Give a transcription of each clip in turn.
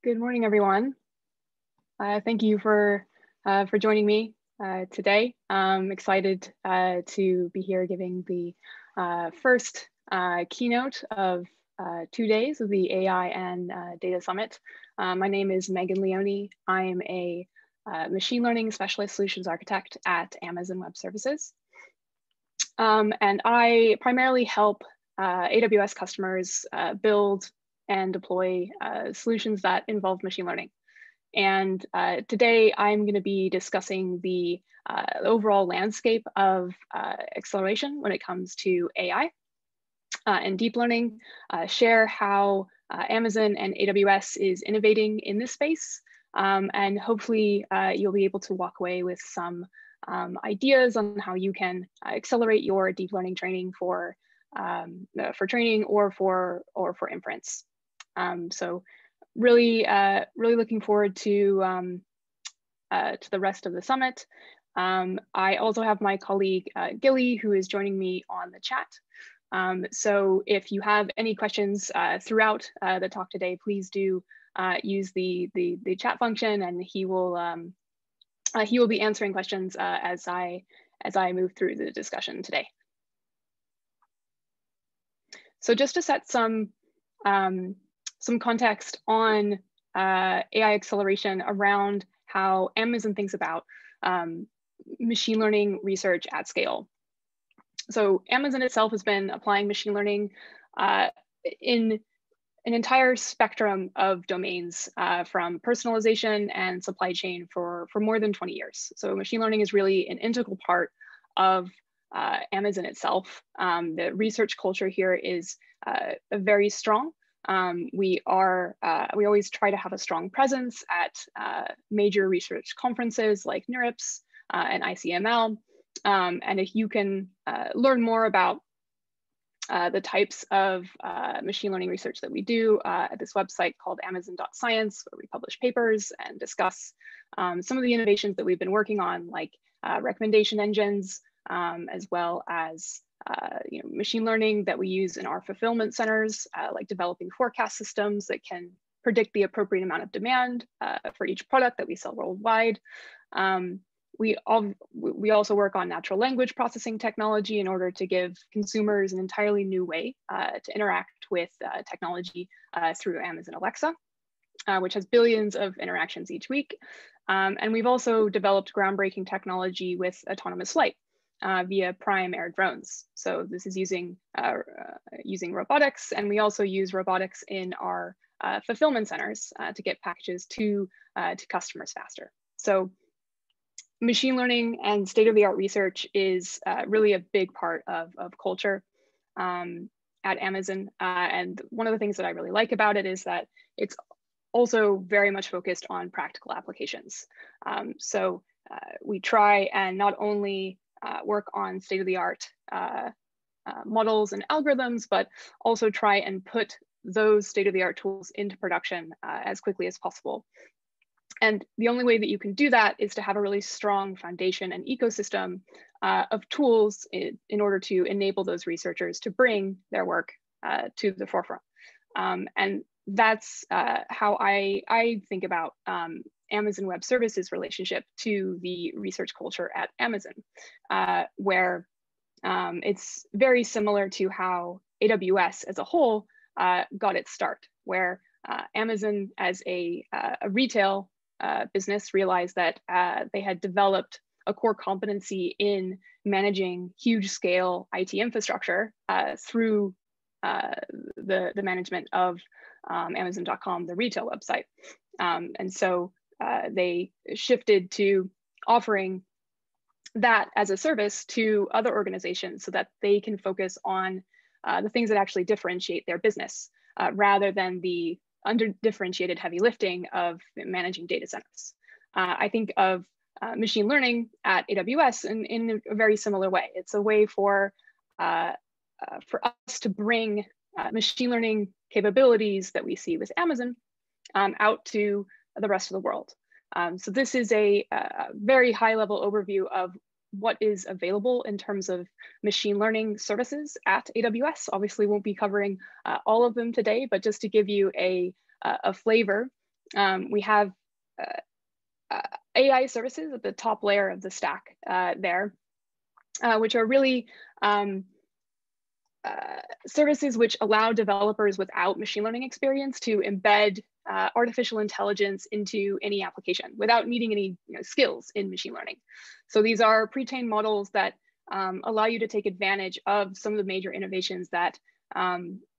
Good morning, everyone. Thank you for joining me today. I'm excited to be here giving the first keynote of 2 days of the AI and Data Summit. My name is Megan Leoni. I am a machine learning specialist solutions architect at Amazon Web Services. And I primarily help AWS customers build and deploy solutions that involve machine learning. And today I'm going to be discussing the overall landscape of acceleration when it comes to AI and deep learning, share how Amazon and AWS is innovating in this space. And hopefully you'll be able to walk away with some ideas on how you can accelerate your deep learning training for training or for inference. So really looking forward to the rest of the summit. I also have my colleague Gilly, who is joining me on the chat. So if you have any questions throughout the talk today, please do use the chat function, and he will be answering questions as I move through the discussion today. So just to set some context on AI acceleration around how Amazon thinks about machine learning research at scale. So Amazon itself has been applying machine learning in an entire spectrum of domains, from personalization and supply chain for more than 20 years. So machine learning is really an integral part of Amazon itself. The research culture here is very strong. We always try to have a strong presence at major research conferences like NeurIPS and ICML. And if you can learn more about the types of machine learning research that we do at this website called amazon.science, where we publish papers and discuss some of the innovations that we've been working on, like recommendation engines, as well as machine learning that we use in our fulfillment centers, like developing forecast systems that can predict the appropriate amount of demand for each product that we sell worldwide. We also work on natural language processing technology in order to give consumers an entirely new way to interact with technology through Amazon Alexa, which has billions of interactions each week. And we've also developed groundbreaking technology with autonomous flight via prime air drones. So this is using robotics, and we also use robotics in our fulfillment centers to get packages to customers faster. So machine learning and state-of-the-art research is really a big part of culture at Amazon. And one of the things that I really like about it is that it's also very much focused on practical applications. So we try and not only work on state-of-the-art models and algorithms, but also try and put those state-of-the-art tools into production as quickly as possible. And the only way that you can do that is to have a really strong foundation and ecosystem of tools in order to enable those researchers to bring their work to the forefront. And that's how I think about Amazon Web Services relationship to the research culture at Amazon, where it's very similar to how AWS as a whole got its start, where Amazon as a retail business realized that they had developed a core competency in managing huge scale IT infrastructure through the management of Amazon.com, the retail website. And so they shifted to offering that as a service to other organizations so that they can focus on the things that actually differentiate their business rather than the under-differentiated heavy lifting of managing data centers. I think of machine learning at AWS in a very similar way. It's a way for us to bring machine learning capabilities that we see with Amazon out to the rest of the world. So this is a very high-level overview of what is available in terms of machine learning services at AWS. Obviously, won't be covering all of them today, but just to give you a flavor We have AI services at the top layer of the stack there, which are really services which allow developers without machine learning experience to embed artificial intelligence into any application without needing any skills in machine learning. So these are pre-trained models that allow you to take advantage of some of the major innovations that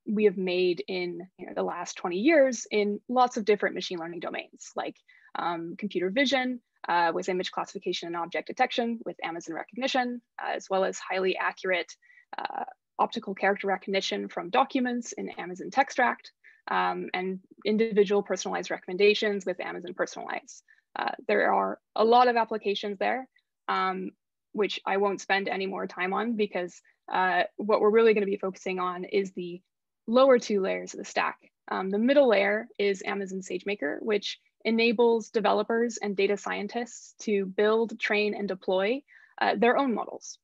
we have made in the last 20 years in lots of different machine learning domains, like computer vision with image classification and object detection with Amazon recognition, as well as highly accurate optical character recognition from documents in Amazon Textract, and individual personalized recommendations with Amazon Personalize. There are a lot of applications there, which I won't spend any more time on, because what we're really going to be focusing on is the lower two layers of the stack. The middle layer is Amazon SageMaker, which enables developers and data scientists to build, train, and deploy their own models.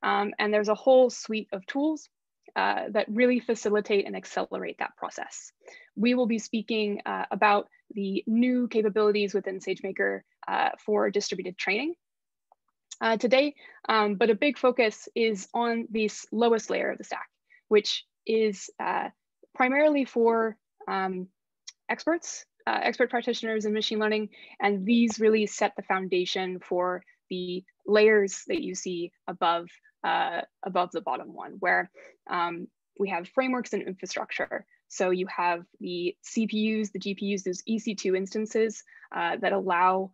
And there's a whole suite of tools that really facilitate and accelerate that process. We will be speaking about the new capabilities within SageMaker for distributed training today, but a big focus is on this lowest layer of the stack, which is primarily for expert practitioners in machine learning, and these really set the foundation for the layers that you see above the bottom one, where we have frameworks and infrastructure. So you have the CPUs, the GPUs, those EC2 instances that allow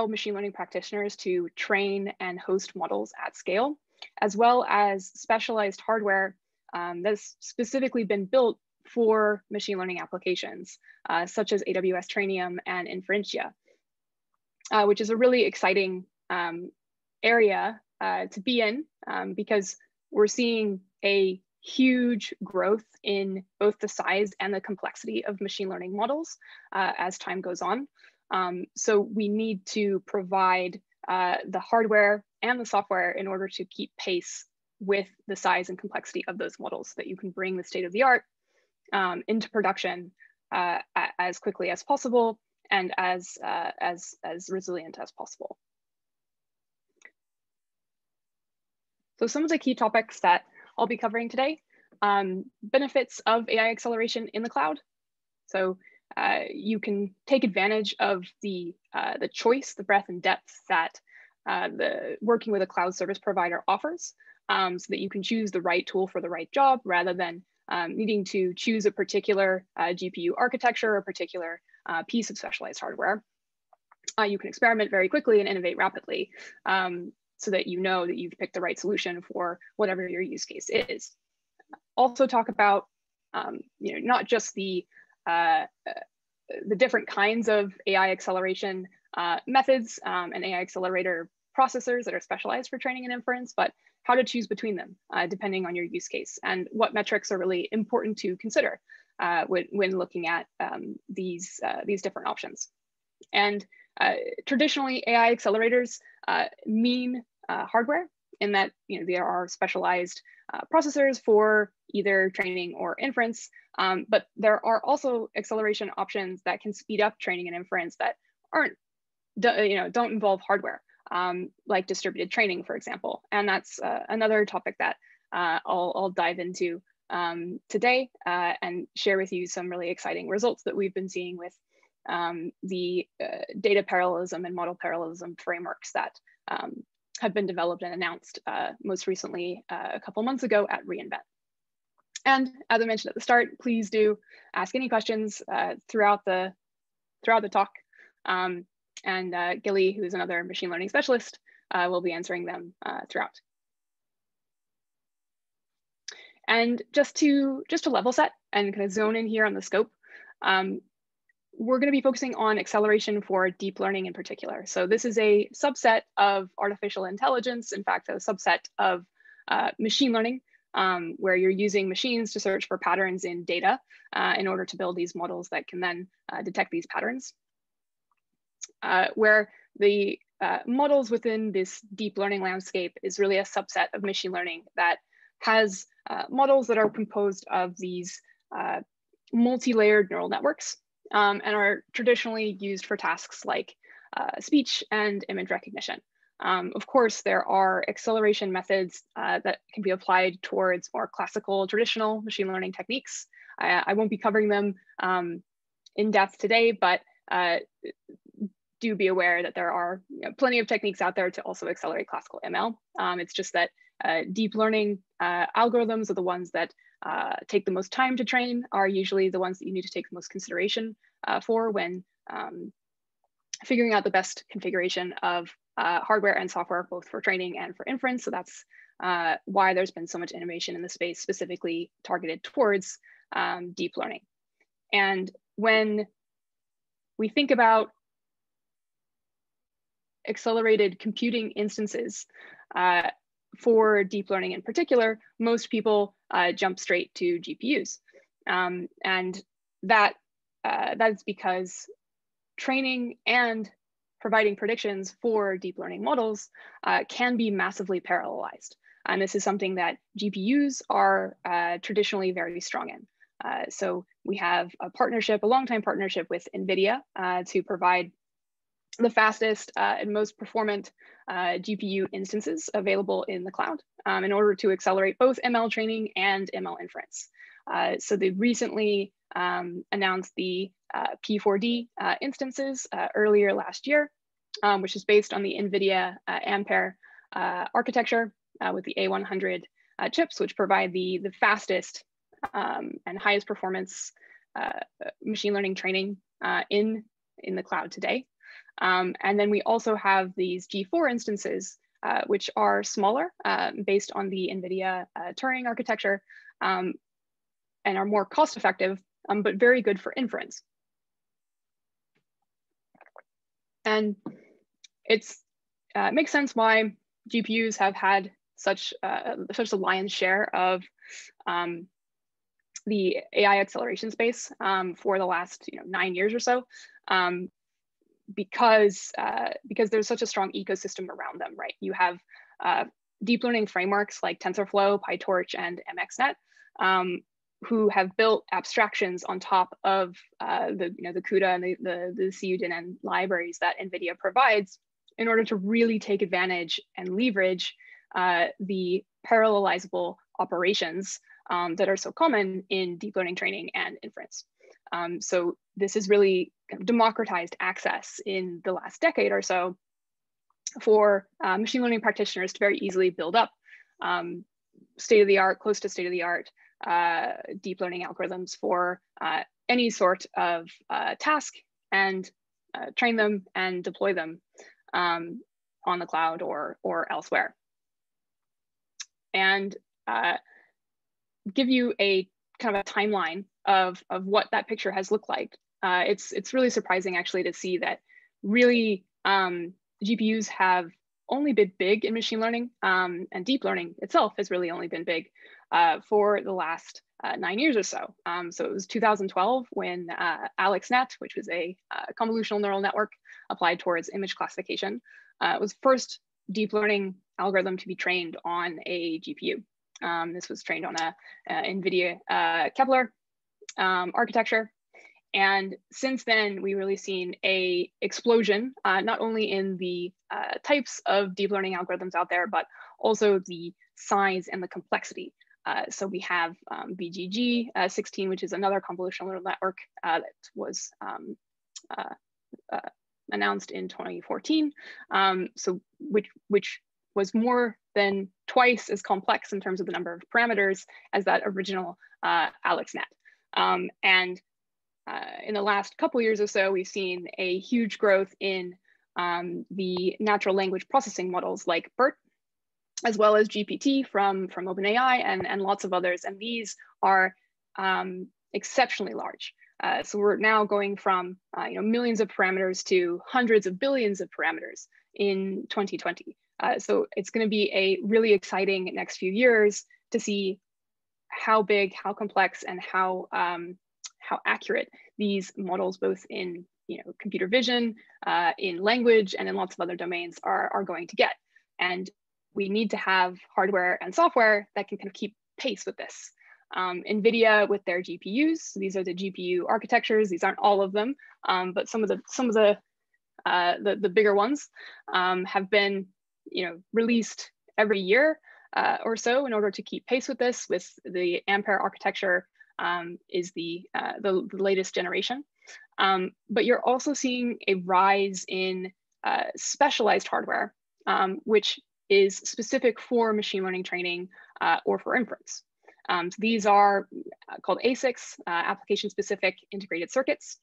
machine learning practitioners to train and host models at scale, as well as specialized hardware that's specifically been built for machine learning applications, such as AWS Trainium and Inference, which is a really exciting area to be in, because we're seeing a huge growth in both the size and the complexity of machine learning models as time goes on. So we need to provide the hardware and the software in order to keep pace with the size and complexity of those models, so that you can bring the state of the art into production as quickly as possible and as resilient as possible. So some of the key topics that I'll be covering today: benefits of AI acceleration in the cloud. So you can take advantage of the choice, the breadth and depth that the working with a cloud service provider offers, so that you can choose the right tool for the right job, rather than needing to choose a particular GPU architecture or a particular piece of specialized hardware. You can experiment very quickly and innovate rapidly, so that you know that you've picked the right solution for whatever your use case is. Also talk about not just the different kinds of AI acceleration methods and AI accelerator processors that are specialized for training and inference, but how to choose between them depending on your use case, and what metrics are really important to consider when looking at these different options. And traditionally, AI accelerators mean hardware, in that there are specialized processors for either training or inference, but there are also acceleration options that can speed up training and inference that don't involve hardware, like distributed training, for example. And that's another topic that I'll dive into today and share with you some really exciting results that we've been seeing with the data parallelism and model parallelism frameworks that have been developed and announced most recently a couple months ago at reInvent. And as I mentioned at the start, please do ask any questions throughout the talk. And Gilly, who is another machine learning specialist, will be answering them throughout. And just to level set and kind of zone in here on the scope, we're going to be focusing on acceleration for deep learning in particular. So this is a subset of artificial intelligence, in fact, a subset of machine learning, where you're using machines to search for patterns in data in order to build these models that can then detect these patterns. Where the models within this deep learning landscape is really a subset of machine learning that has models that are composed of these multi-layered neural networks and are traditionally used for tasks like speech and image recognition. Of course, there are acceleration methods that can be applied towards more classical, traditional machine learning techniques. I won't be covering them in depth today, but do be aware that there are plenty of techniques out there to also accelerate classical ML. It's just that deep learning algorithms are the ones that take the most time to train, are usually the ones that you need to take the most consideration for when figuring out the best configuration of hardware and software, both for training and for inference. So that's why there's been so much innovation in the space specifically targeted towards deep learning. And when we think about accelerated computing instances for deep learning in particular, most people jump straight to GPUs. And that's because training and providing predictions for deep learning models can be massively parallelized. And this is something that GPUs are traditionally very strong in. So we have a partnership, a longtime partnership with NVIDIA to provide the fastest and most performant GPU instances available in the cloud in order to accelerate both ML training and ML inference. So they recently announced the P4D instances earlier last year, which is based on the NVIDIA Ampere architecture with the A100 chips, which provide the fastest and highest performance machine learning training in the cloud today. And then we also have these G4 instances, which are smaller based on the NVIDIA Turing architecture and are more cost effective, but very good for inference. And it makes sense why GPUs have had such a lion's share of the AI acceleration space for the last 9 years or so. Because there's such a strong ecosystem around them, right? You have deep learning frameworks like TensorFlow, PyTorch, and MXNet, who have built abstractions on top of the CUDA and the CUDNN libraries that NVIDIA provides in order to really take advantage and leverage the parallelizable operations that are so common in deep learning training and inference. So this has really kind of democratized access in the last decade or so for machine learning practitioners to very easily build up state-of-the-art, close to state-of-the-art deep learning algorithms for any sort of task and train them and deploy them on the cloud or elsewhere. And give you a kind of a timeline of what that picture has looked like. It's really surprising actually to see that really GPUs have only been big in machine learning, and deep learning itself has really only been big for the last 9 years or so. So it was 2012 when AlexNet, which was a convolutional neural network applied towards image classification, was the first deep learning algorithm to be trained on a GPU. This was trained on a NVIDIA Kepler architecture. And since then, we've really seen a explosion, not only in the types of deep learning algorithms out there, but also the size and the complexity. So we have BGG 16, which is another convolutional neural network that was announced in 2014. So which was more than twice as complex in terms of the number of parameters as that original AlexNet. And in the last couple years or so, we've seen a huge growth in the natural language processing models like BERT, as well as GPT from OpenAI and lots of others. And these are exceptionally large. So we're now going from millions of parameters to hundreds of billions of parameters in 2020. So it's going to be a really exciting next few years to see how big, how complex, and how accurate these models, both in computer vision, in language, and in lots of other domains, are going to get. And we need to have hardware and software that can kind of keep pace with this. NVIDIA with their GPUs. These are the GPU architectures. These aren't all of them, but some of the bigger ones have been, released every year or so in order to keep pace with this. With the Ampere architecture is the latest generation. But you're also seeing a rise in specialized hardware, which is specific for machine learning training or for inference. So these are called ASICs, application-specific integrated circuits.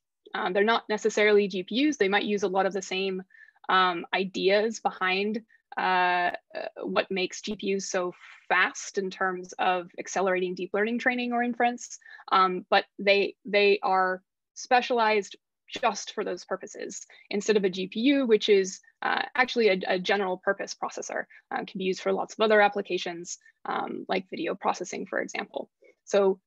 They're not necessarily GPUs. They might use a lot of the same ideas behind what makes GPUs so fast in terms of accelerating deep learning training or inference, but they are specialized just for those purposes, instead of a GPU, which is actually a general purpose processor, can be used for lots of other applications, like video processing, for example. So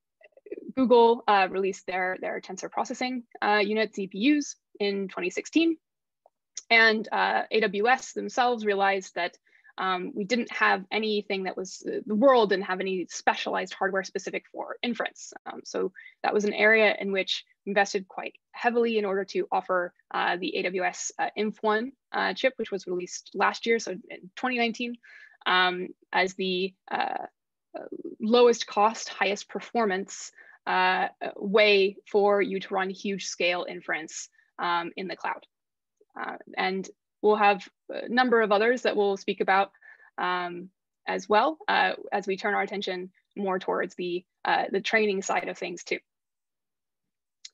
Google released their tensor processing unit CPUs in 2016. And AWS themselves realized that we didn't have anything that was, the world didn't have any specialized hardware specific for inference. So that was an area in which we invested quite heavily in order to offer the AWS Inf1 chip, which was released last year, so in 2019, as the lowest cost, highest performance way for you to run huge scale inference in the cloud. And we'll have a number of others that we'll speak about as well as we turn our attention more towards the training side of things too.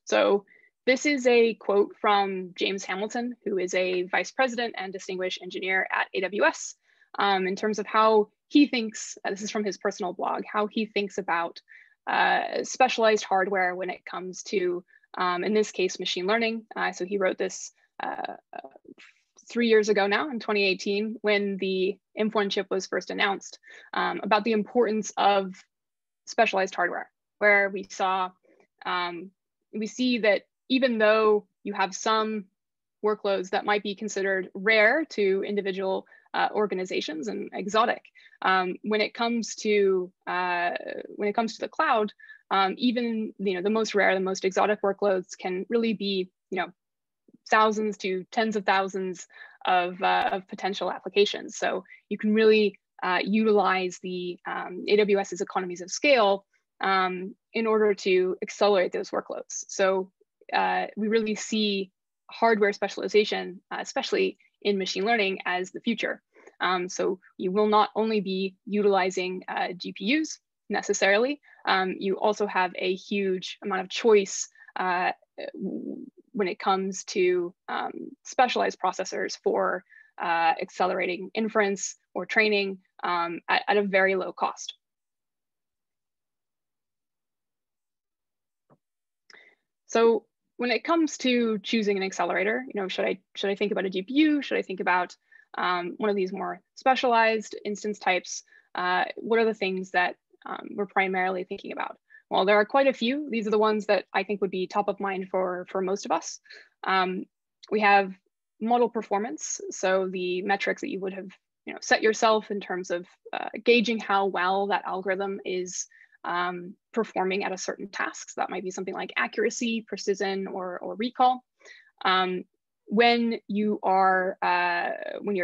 So this is a quote from James Hamilton, who is a vice president and distinguished engineer at AWS, in terms of how he thinks, this is from his personal blog, how he thinks about specialized hardware when it comes to, in this case, machine learning. So he wrote this 3 years ago now, in 2018, when the Inf1 chip was first announced, about the importance of specialized hardware, where we see that even though you have some workloads that might be considered rare to individual organizations and exotic, when it comes to the cloud, even the most rare, the most exotic workloads can really be thousands to tens of thousands of potential applications. So you can really utilize the AWS's economies of scale in order to accelerate those workloads. So we really see hardware specialization, especially in machine learning, as the future. So you will not only be utilizing GPUs necessarily, you also have a huge amount of choice when it comes to specialized processors for accelerating inference or training at a very low cost. So when it comes to choosing an accelerator, should I think about a GPU? Should I think about one of these more specialized instance types? What are the things that we're primarily thinking about? Well, there are quite a few. These are the ones that I think would be top of mind for most of us. We have model performance, so the metrics that you would have set yourself in terms of gauging how well that algorithm is performing at a certain task. So that might be something like accuracy, precision, or recall. When you're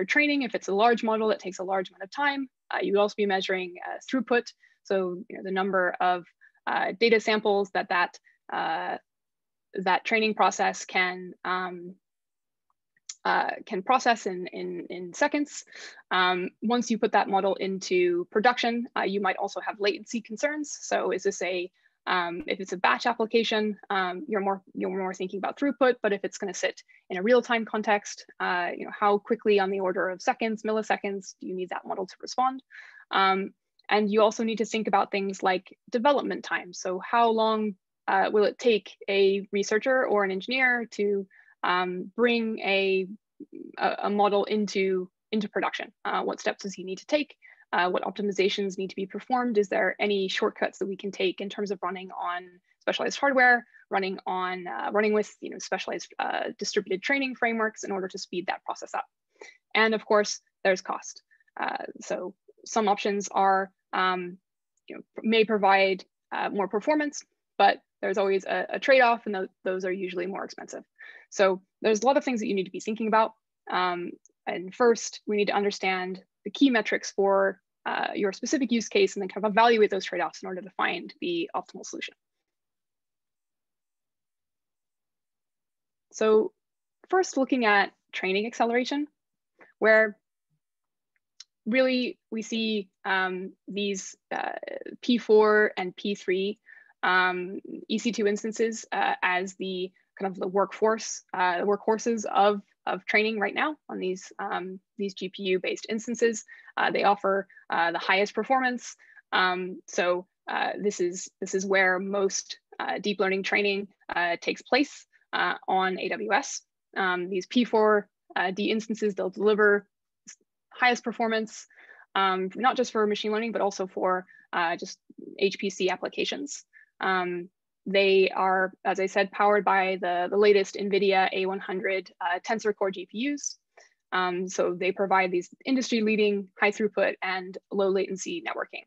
training, if it's a large model that takes a large amount of time, you would also be measuring throughput. So the number of data samples that training process can process in seconds. Once you put that model into production, you might also have latency concerns. So is this if it's a batch application, you're more thinking about throughput, but if it's going to sit in a real-time context, how quickly on the order of seconds, milliseconds, do you need that model to respond? And you also need to think about things like development time. So how long will it take a researcher or an engineer to bring a model into production? What steps does he need to take? What optimizations need to be performed? Is there any shortcuts that we can take in terms of running on specialized hardware, running with specialized distributed training frameworks in order to speed that process up? And of course, there's cost. So some options are may provide more performance, but there's always a trade-off, and those are usually more expensive. So there's a lot of things that you need to be thinking about. And first, we need to understand the key metrics for your specific use case, and then kind of evaluate those trade-offs in order to find the optimal solution. So first, looking at training acceleration, where really we see these P4 and P3 EC2 instances as the kind of the workhorses of training right now on these GPU-based instances. They offer the highest performance. So this is where most deep learning training takes place on AWS. These P4 D instances, they'll deliver highest performance, not just for machine learning, but also for just HPC applications. They are, as I said, powered by the latest NVIDIA A100 Tensor Core GPUs. So they provide these industry-leading high throughput and low latency networking.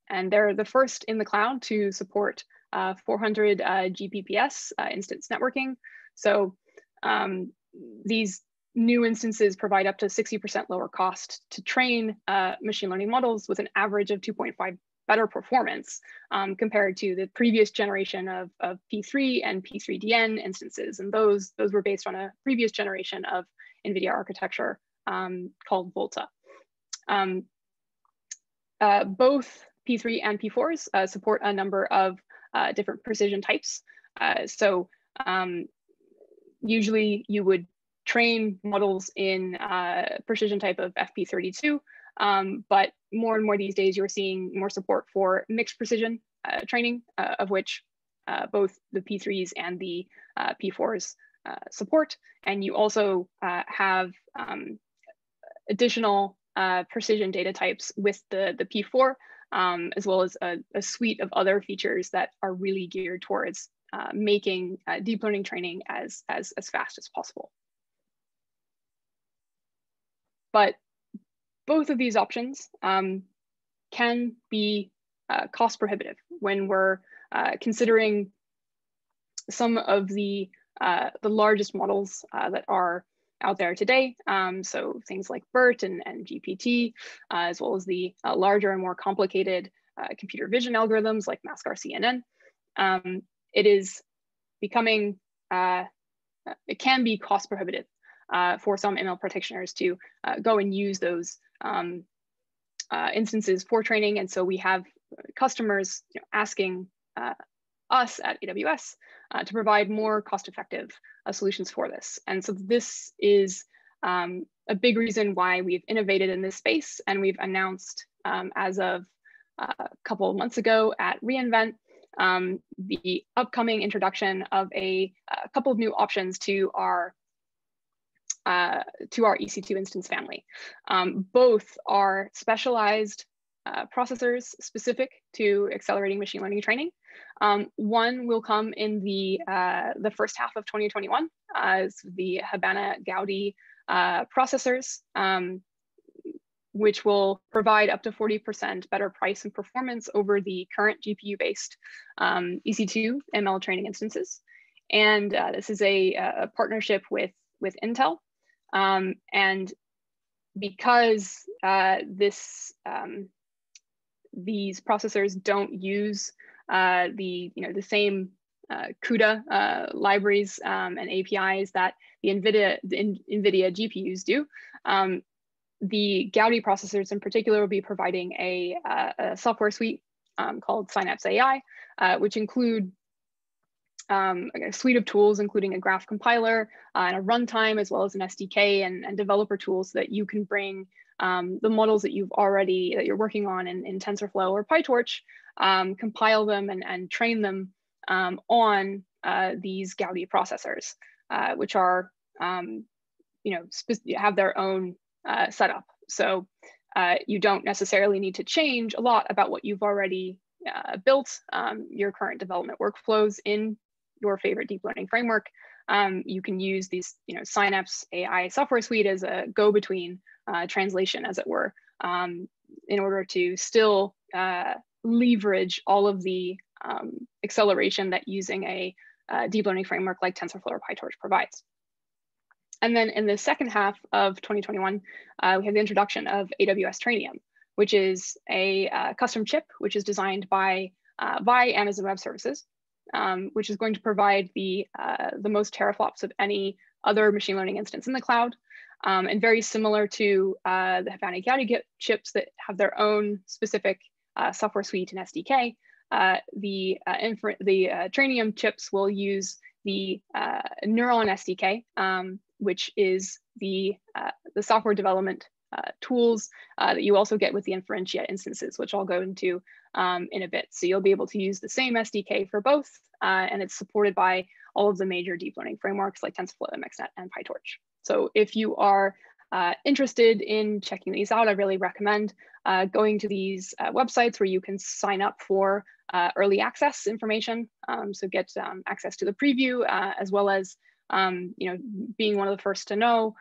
And they're the first in the cloud to support 400 Gbps instance networking. So these new instances provide up to 60% lower cost to train machine learning models with an average of 2.5 better performance compared to the previous generation of P3 and P3DN instances. And those were based on a previous generation of NVIDIA architecture called Volta. Both P3 and P4s support a number of different precision types. So usually you would train models in precision type of FP32, but more and more these days you're seeing more support for mixed precision training, of which both the P3s and the P4s support. And you also have additional precision data types with the P4, as well as a suite of other features that are really geared towards making deep learning training as fast as possible. But both of these options can be cost prohibitive when we're considering some of the largest models that are out there today. So things like BERT and GPT, as well as the larger and more complicated computer vision algorithms like MaskRCNN. It is becoming, it can be cost prohibitive for some ML practitioners to go and use those instances for training. And so we have customers asking us at AWS to provide more cost-effective solutions for this. And so this is a big reason why we've innovated in this space, and we've announced as of a couple of months ago at reInvent the upcoming introduction of a couple of new options to our EC2 instance family. Both are specialized processors specific to accelerating machine learning training. One will come in the first half of 2021 as the Habana Gaudi processors, which will provide up to 40% better price and performance over the current GPU-based EC2 ML training instances. And this is a partnership with Intel. And because these processors don't use the same CUDA libraries and APIs that the NVIDIA GPUs do, the Gaudi processors in particular will be providing a software suite called Synapse AI, which include a suite of tools, including a graph compiler and a runtime, as well as an SDK and developer tools so that you can bring the models that you're working on in TensorFlow or PyTorch, compile them and train them on these Gaudi processors, which are have their own setup. So you don't necessarily need to change a lot about what you've already built, your current development workflows in your favorite deep learning framework. You can use these Synapse AI software suite as a go-between translation, as it were, in order to still leverage all of the acceleration that using a deep learning framework like TensorFlow or PyTorch provides. And then in the second half of 2021, we have the introduction of AWS Trainium, which is a custom chip, which is designed by Amazon Web Services, which is going to provide the most teraflops of any other machine learning instance in the cloud, and very similar to the Habana Gaudi chips that have their own specific software suite and SDK. The Trainium chips will use the Neuron SDK, which is the software development tools that you also get with the Inference instances, which I'll go into in a bit. So you'll be able to use the same SDK for both, and it's supported by all of the major deep learning frameworks like TensorFlow, MXNet, and PyTorch. So if you are interested in checking these out, I really recommend going to these websites where you can sign up for early access information. So get access to the preview, as well as being one of the first to know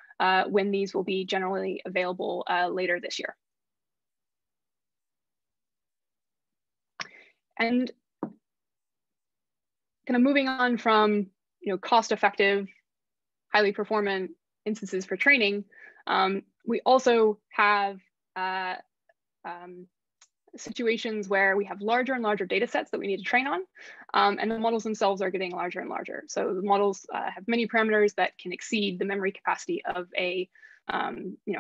when these will be generally available later this year. And kind of moving on from cost-effective, highly performant instances for training, we also have situations where we have larger and larger data sets that we need to train on, and the models themselves are getting larger and larger. So the models have many parameters that can exceed the memory capacity of a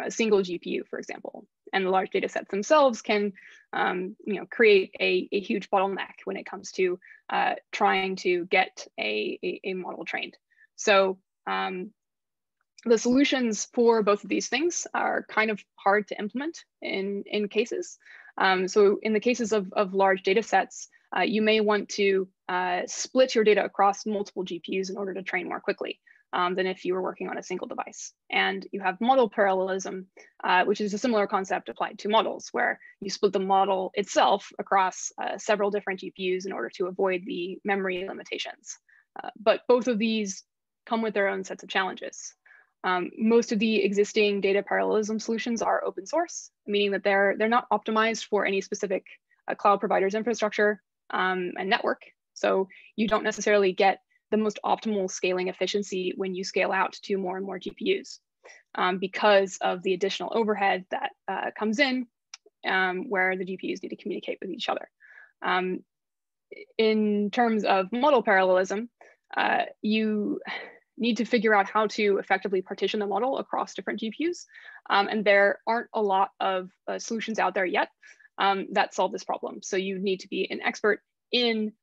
single GPU, for example. And the large data sets themselves can create a huge bottleneck when it comes to trying to get a model trained. So the solutions for both of these things are kind of hard to implement in cases. So in the cases of large data sets, you may want to split your data across multiple GPUs in order to train more quickly than if you were working on a single device. And you have model parallelism, which is a similar concept applied to models, where you split the model itself across several different GPUs in order to avoid the memory limitations. But both of these come with their own sets of challenges. Most of the existing data parallelism solutions are open source, meaning that they're not optimized for any specific cloud provider's infrastructure and network. So you don't necessarily get the most optimal scaling efficiency when you scale out to more and more GPUs because of the additional overhead that comes in where the GPUs need to communicate with each other. In terms of model parallelism, you need to figure out how to effectively partition the model across different GPUs. And there aren't a lot of solutions out there yet that solve this problem. So you need to be an expert in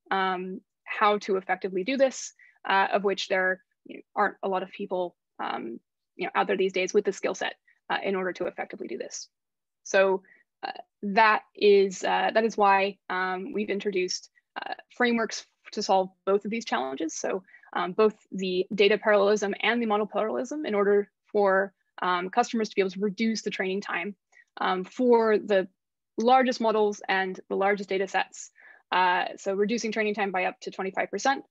how to effectively do this, of which there aren't a lot of people out there these days with the skill set in order to effectively do this. So that is why we've introduced frameworks to solve both of these challenges. So both the data parallelism and the model parallelism, in order for customers to be able to reduce the training time for the largest models and the largest data sets. So reducing training time by up to 25%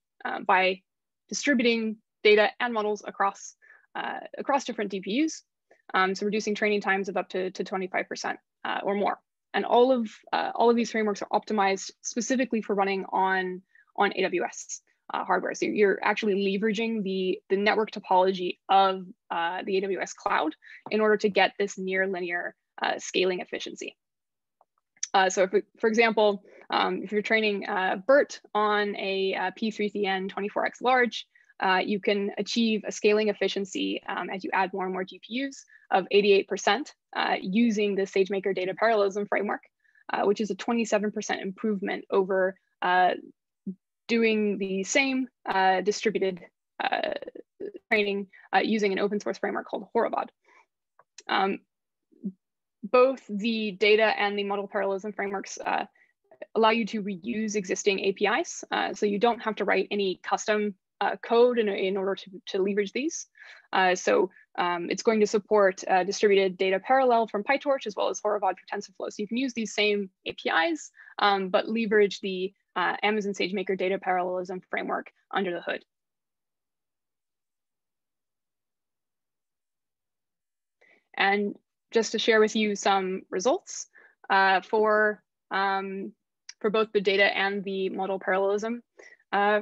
by distributing data and models across different DPUs. So reducing training times of up to 25% or more. And all of these frameworks are optimized specifically for running on AWS hardware. So you're actually leveraging the network topology of the AWS cloud in order to get this near linear scaling efficiency. So for example, if you're training BERT on a P3CN 24x large, you can achieve a scaling efficiency as you add more and more GPUs of 88% using the SageMaker data parallelism framework, which is a 27% improvement over doing the same distributed training using an open source framework called Horobot. Both the data and the model parallelism frameworks allow you to reuse existing APIs. So you don't have to write any custom code in order to leverage these. So it's going to support distributed data parallel from PyTorch as well as Horobot for TensorFlow. So you can use these same APIs, but leverage the Amazon SageMaker data parallelism framework under the hood. And just to share with you some results for for both the data and the model parallelism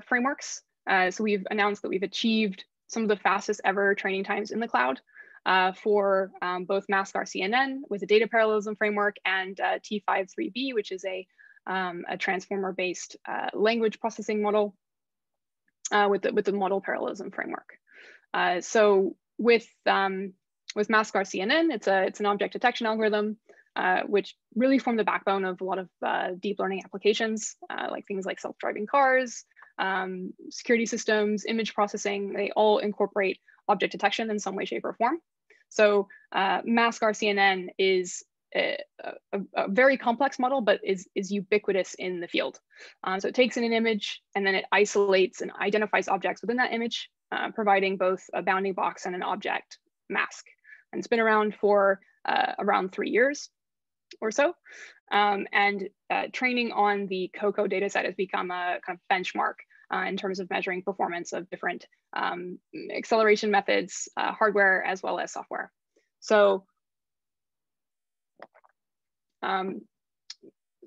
frameworks. So we've announced that we've achieved some of the fastest ever training times in the cloud for both MaskR CNN with a data parallelism framework and T53B, which is a transformer-based language processing model with the model parallelism framework. So with MaskR CNN, it's an object detection algorithm, which really form the backbone of a lot of deep learning applications, like things like self-driving cars, security systems, image processing. They all incorporate object detection in some way, shape, or form. So MaskR CNN is a very complex model, but is ubiquitous in the field. So it takes in an image and then it isolates and identifies objects within that image, providing both a bounding box and an object mask. And it's been around for around 3 years or so. Training on the COCO dataset has become a kind of benchmark in terms of measuring performance of different acceleration methods, hardware, as well as software. So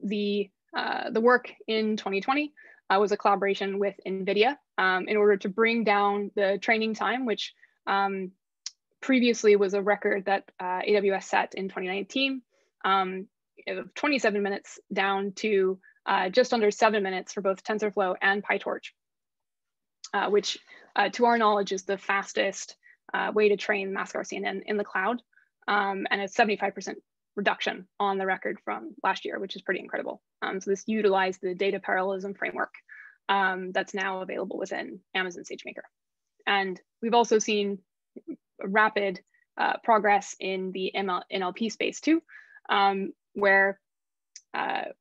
the work in 2020 was a collaboration with NVIDIA in order to bring down the training time, which previously was a record that AWS set in 2019, of 27 minutes down to just under 7 minutes for both TensorFlow and PyTorch, which to our knowledge is the fastest way to train MaskR CNN in the cloud, and a 75% reduction on the record from last year, which is pretty incredible. So this utilized the data parallelism framework that's now available within Amazon SageMaker. And we've also seen rapid progress in the NLP space too, where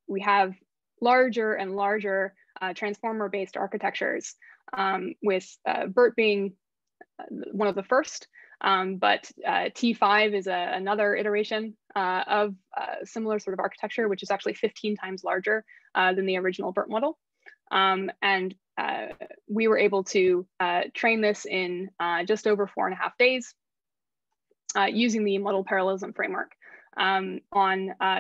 we have larger and larger transformer-based architectures, with BERT being one of the first, but T5 is another iteration of similar sort of architecture, which is actually 15 times larger than the original BERT model. And we were able to train this in just over 4.5 days using the model parallelism framework on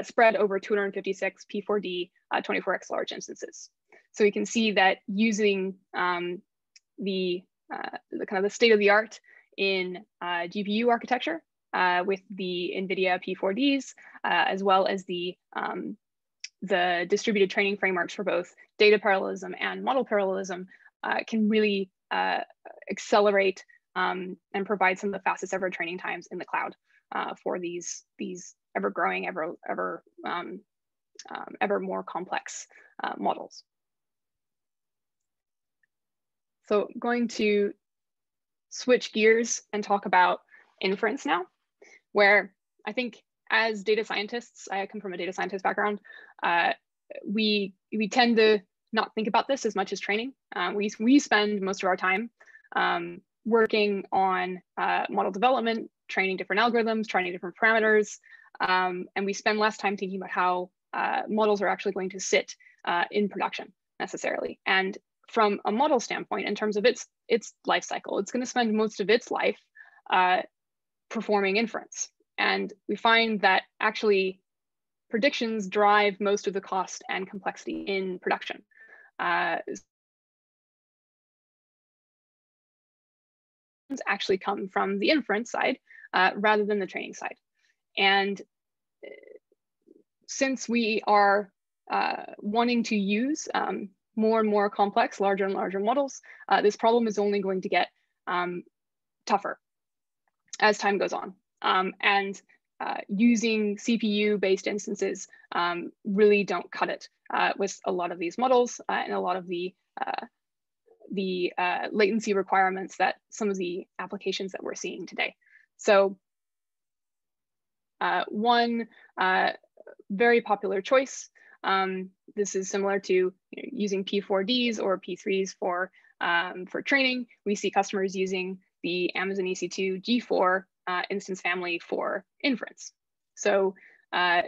spread over 256 P4D 24x large instances. So we can see that using the kind of the state of the art in GPU architecture with the NVIDIA P4Ds, as well as the distributed training frameworks for both data parallelism and model parallelism, can really accelerate and provide some of the fastest ever training times in the cloud for these ever growing, ever more complex models. So going to switch gears and talk about inference now, where I think as data scientists, I come from a data scientist background, we tend to not think about this as much as training. We spend most of our time working on model development, training different algorithms, training different parameters, and we spend less time thinking about how models are actually going to sit in production necessarily. And from a model standpoint, in terms of its life cycle, it's going to spend most of its life performing inference. And we find that actually predictions drive most of the cost and complexity in production. Actually come from the inference side rather than the training side. And since we are wanting to use more and more complex, larger and larger models, this problem is only going to get tougher as time goes on. Using CPU-based instances really don't cut it with a lot of these models and a lot of the latency requirements that some of the applications that we're seeing today. So one very popular choice, this is similar to using P4Ds or P3s for training. We see customers using the Amazon EC2 G4 instance family for inference. So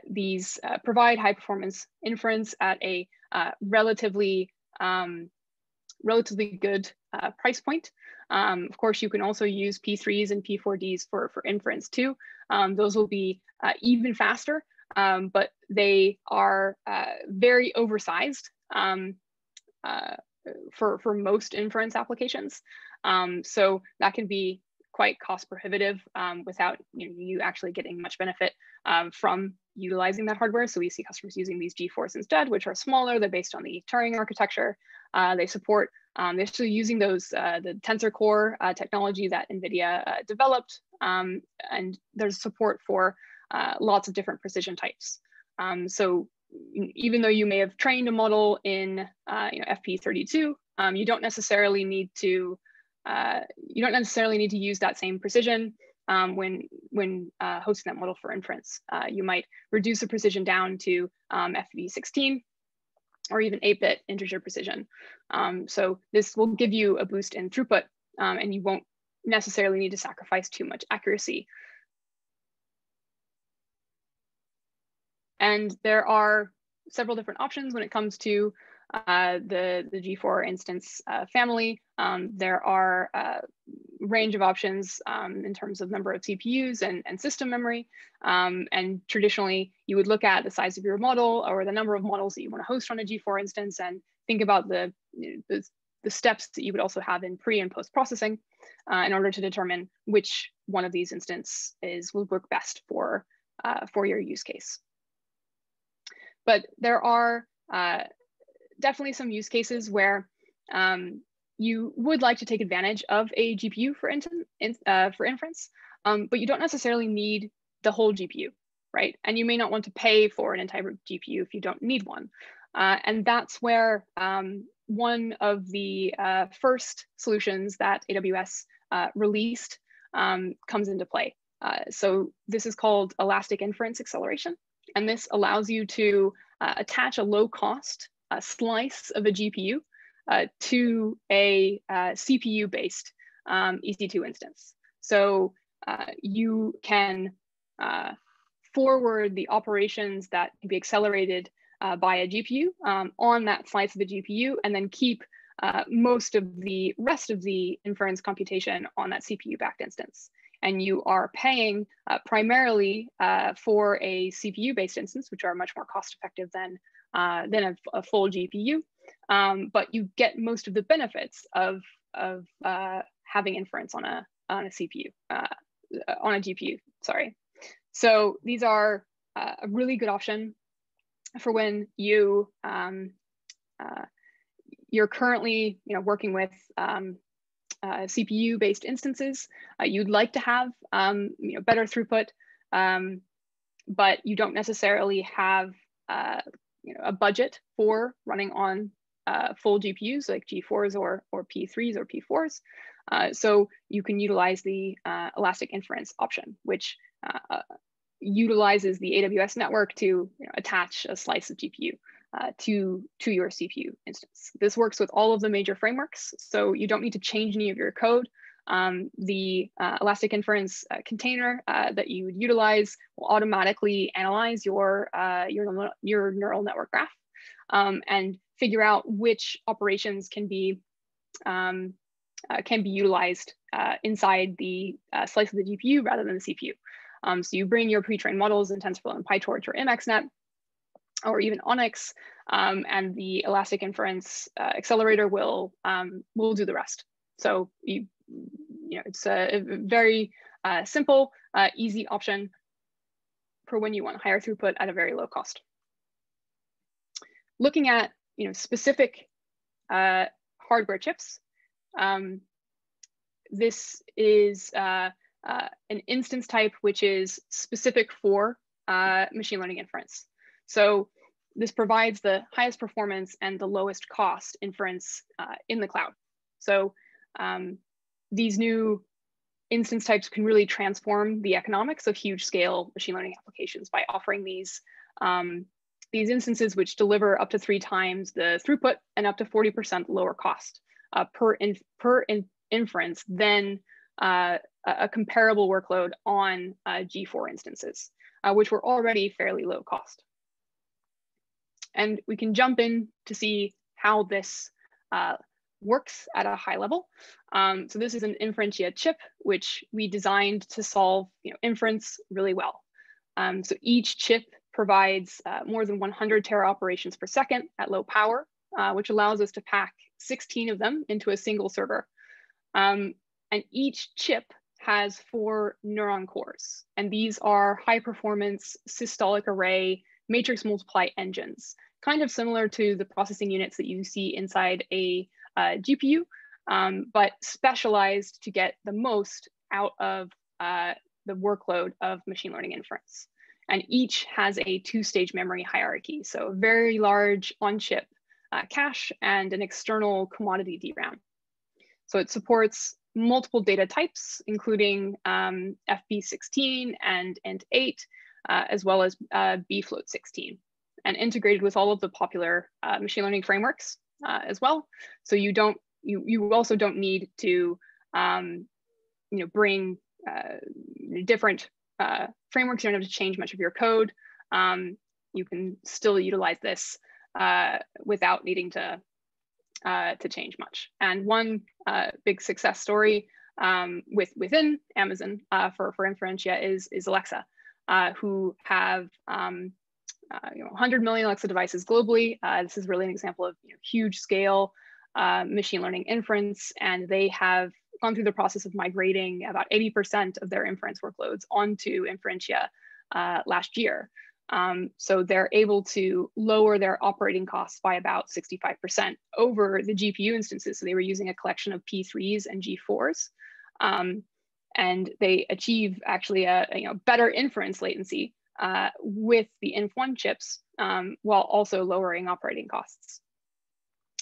these provide high performance inference at a relatively good price point. Of course, you can also use P3s and P4Ds for inference too. Those will be even faster, but they are very oversized for most inference applications. So that can be quite cost prohibitive without you actually getting much benefit from utilizing that hardware. So we see customers using these G4s instead, which are smaller. They're based on the Turing architecture. They support, they're still using those, the Tensor Core technology that NVIDIA developed. And there's support for lots of different precision types. So even though you may have trained a model in FP32, you don't necessarily need to use that same precision when hosting that model for inference. You might reduce the precision down to FP16 or even 8-bit integer precision. So this will give you a boost in throughput, and you won't necessarily need to sacrifice too much accuracy. And there are several different options when it comes to the G4 instance family. There are a range of options in terms of number of CPUs and system memory. And traditionally, you would look at the size of your model or the number of models that you want to host on a G4 instance and think about the steps that you would also have in pre and post processing in order to determine which one of these instances will work best for your use case. But there are definitely some use cases where you would like to take advantage of a GPU for inference, but you don't necessarily need the whole GPU, right? And you may not want to pay for an entire GPU if you don't need one. And that's where one of the first solutions that AWS released comes into play. So this is called elastic inference acceleration. And this allows you to attach a low-cost slice of a GPU to a CPU-based EC2 instance. So you can forward the operations that can be accelerated by a GPU on that slice of the GPU, and then keep most of the rest of the inference computation on that CPU-backed instance. And you are paying primarily for a CPU-based instance, which are much more cost-effective than a full GPU. But you get most of the benefits of having inference on a CPU, on a GPU. Sorry. So these are a really good option for when you're currently working with CPU-based instances. You'd like to have better throughput, but you don't necessarily have a budget for running on full GPUs like G4s or P3s or P4s. So you can utilize the elastic inference option, which utilizes the AWS network to attach a slice of GPU to your CPU instance. This works with all of the major frameworks, so you don't need to change any of your code. The elastic inference container that you would utilize will automatically analyze your neural network graph and figure out which operations can be utilized inside the slice of the GPU rather than the CPU. So you bring your pre-trained models in TensorFlow and PyTorch or MXNet, or even Onyx, and the elastic inference accelerator will do the rest. So it's a very simple, easy option for when you want higher throughput at a very low cost. Looking at specific hardware chips, this is an instance type which is specific for machine learning inference. So this provides the highest performance and the lowest cost inference in the cloud. So these new instance types can really transform the economics of huge scale machine learning applications by offering these instances which deliver up to 3 times the throughput and up to 40% lower cost per inference than a comparable workload on G4 instances, which were already fairly low cost. And we can jump in to see how this works at a high level. So this is an Inferentia chip, which we designed to solve inference really well. So each chip provides more than 100 tera operations per second at low power, which allows us to pack 16 of them into a single server. And each chip has 4 neuron cores, and these are high performance systolic array matrix multiply engines, kind of similar to the processing units that you see inside a GPU, but specialized to get the most out of the workload of machine learning inference. And each has a 2-stage memory hierarchy, so a very large on-chip cache and an external commodity DRAM. So it supports multiple data types, including FP16 and int8, as well as bfloat16, and integrated with all of the popular machine learning frameworks as well. So you also don't need to bring different frameworks. You don't have to change much of your code. You can still utilize this without needing to change much. And one big success story within Amazon for Inferentia is Alexa, who have 100 million Alexa devices globally. This is really an example of huge scale machine learning inference, and they have gone through the process of migrating about 80% of their inference workloads onto Inferentia last year. So they're able to lower their operating costs by about 65% over the GPU instances. So they were using a collection of P3s and G4s, and they achieve actually a better inference latency with the Inf1 chips, while also lowering operating costs.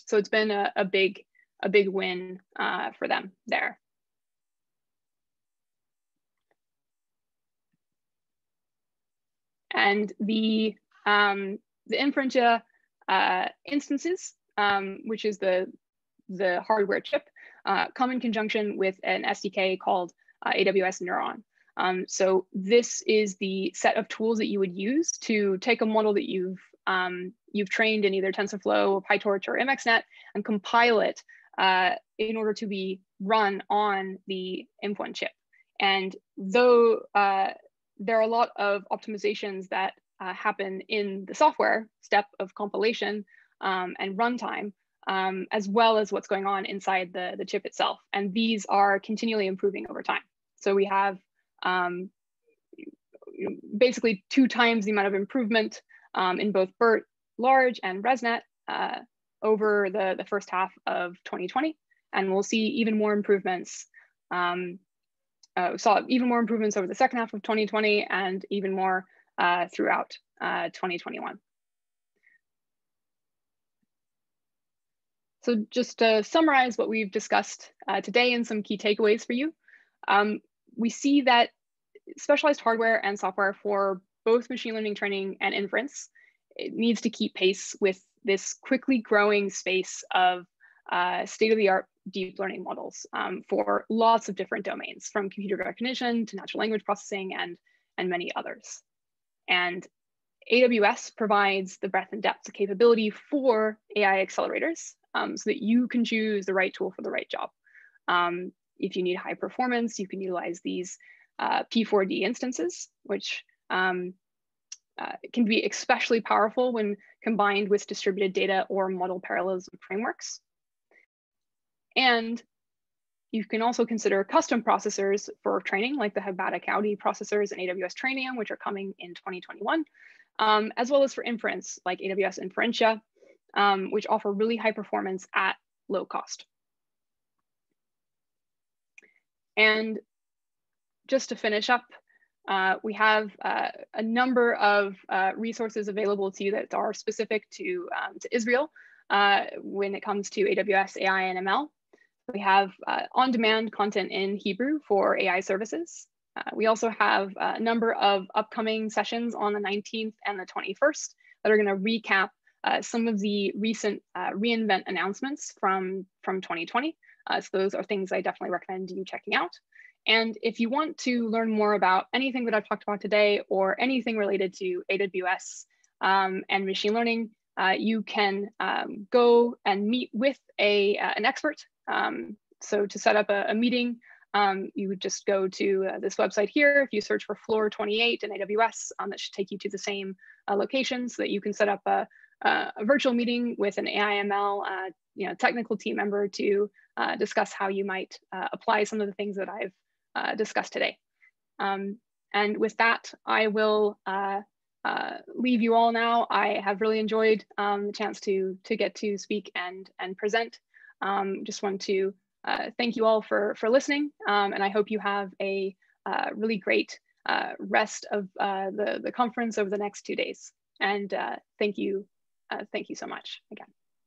So it's been a big win for them there. And the Inferentia instances, which is the hardware chip, come in conjunction with an SDK called AWS Neuron. So this is the set of tools that you would use to take a model that you've trained in either TensorFlow, PyTorch, or MXNet and compile it in order to be run on the Inf1 chip. And though there are a lot of optimizations that happen in the software step of compilation and runtime, as well as what's going on inside the chip itself. And these are continually improving over time. So we have basically 2 times the amount of improvement in both BERT large and ResNet over the first half of 2020. And we'll see even more improvements. Saw even more improvements over the second half of 2020 and even more throughout 2021. So just to summarize what we've discussed today and some key takeaways for you, we see that specialized hardware and software for both machine learning training and inference, it needs to keep pace with this quickly growing space of state-of-the-art deep learning models for lots of different domains, from computer recognition to natural language processing and many others. And AWS provides the breadth and depth of capability for AI accelerators so that you can choose the right tool for the right job. If you need high performance, you can utilize these P4D instances, which can be especially powerful when combined with distributed data or model parallelism frameworks. And you can also consider custom processors for training, like the Habata-Gaudi processors and AWS Trainium, which are coming in 2021, as well as for inference, like AWS Inferentia, which offer really high performance at low cost. And just to finish up, we have a number of resources available to you that are specific to Israel when it comes to AWS AI and ML. We have on-demand content in Hebrew for AI services. We also have a number of upcoming sessions on the 19th and the 21st that are going to recap some of the recent reInvent announcements from 2020. So those are things I definitely recommend you checking out. And if you want to learn more about anything that I've talked about today or anything related to AWS and machine learning, you can go and meet with an expert. So to set up a meeting you would just go to this website here. If you search for floor 28 in AWS, that should take you to the same location so that you can set up a virtual meeting with an AI/ML technical team member to discuss how you might apply some of the things that I've discussed today. And with that, I will leave you all now. I have really enjoyed the chance to get to speak and present. Just want to thank you all for listening, and I hope you have a really great rest of the conference over the next 2 days. And thank you so much again.